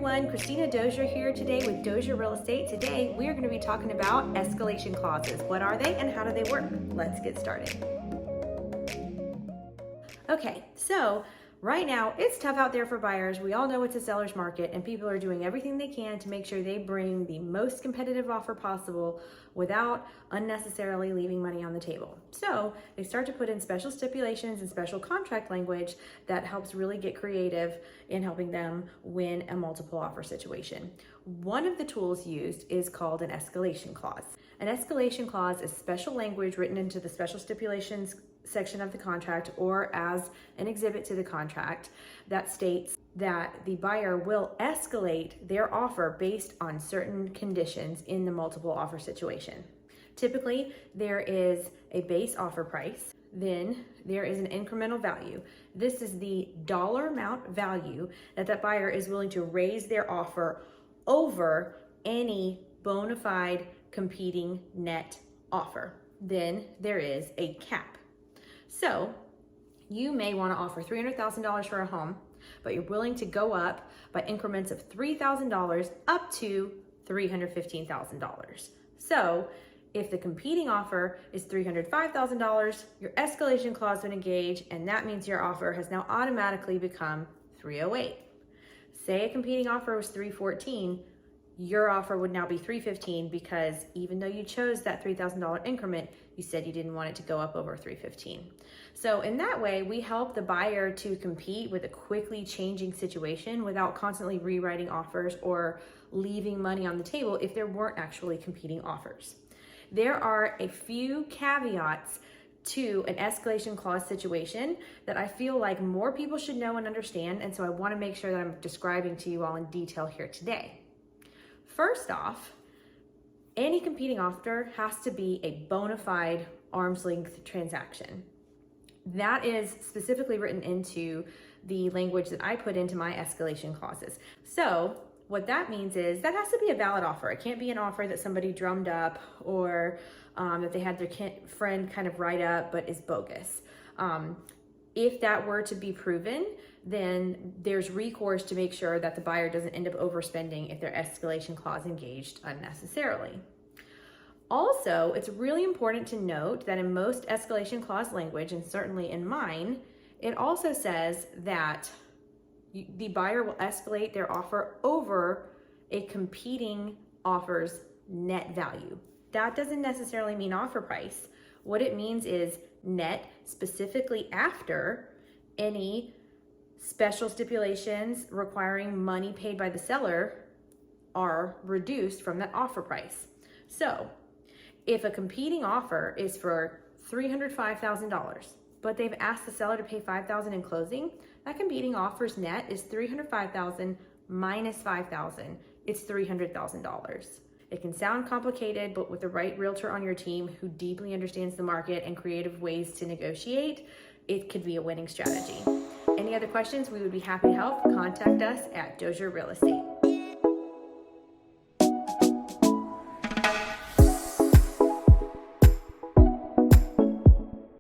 everyone, Christina Dozier here today with Dozier Real Estate. Today we are going to be talking about escalation clauses. What are they and how do they work? Let's get started. Okay, so right now it's tough out there for buyers. We all know it's a seller's market and people are doing everything they can to make sure they bring the most competitive offer possible without unnecessarily leaving money on the table. So they start to put in special stipulations and special contract language that helps really get creative in helping them win a multiple offer situation. One of the tools used is called an escalation clause. An escalation clause is special language written into the special stipulations section of the contract or as an exhibit to the contract that states that the buyer will escalate their offer based on certain conditions in the multiple offer situation. Typically, there is a base offer price, then there is an incremental value. This is the dollar amount value that that buyer is willing to raise their offer over any bona fide competing net offer. Then there is a cap. So you may want to offer $300,000 for a home, but you're willing to go up by increments of $3,000 up to $315,000. So if the competing offer is $305,000, your escalation clause would engage, and that means your offer has now automatically become $308,000. Say a competing offer was $314,000, your offer would now be $315,000 because even though you chose that $3,000 increment, you said you didn't want it to go up over $315,000. So in that way, we help the buyer to compete with a quickly changing situation without constantly rewriting offers or leaving money on the table if there weren't actually competing offers. There are a few caveats to an escalation clause situation that I feel like more people should know and understand, and so I want to make sure that I'm describing to you all in detail here today. First off, any competing offer has to be a bona fide arm's length transaction. That is specifically written into the language that I put into my escalation clauses. So what that means is that has to be a valid offer. It can't be an offer that somebody drummed up or that they had their friend kind of write up but is bogus. If that were to be proven, then there's recourse to make sure that the buyer doesn't end up overspending if their escalation clause engaged unnecessarily. Also, it's really important to note that in most escalation clause language, and certainly in mine, it also says that the buyer will escalate their offer over a competing offer's net value. That doesn't necessarily mean offer price. What it means is net, specifically after any special stipulations requiring money paid by the seller are reduced from that offer price. So if a competing offer is for $305,000, but they've asked the seller to pay $5,000 in closing, that competing offer's net is $305,000 minus $5,000. It's $300,000. It can sound complicated, but with the right realtor on your team who deeply understands the market and creative ways to negotiate, it could be a winning strategy. Any other questions? We would be happy to help. Contact us at Dozier Real Estate.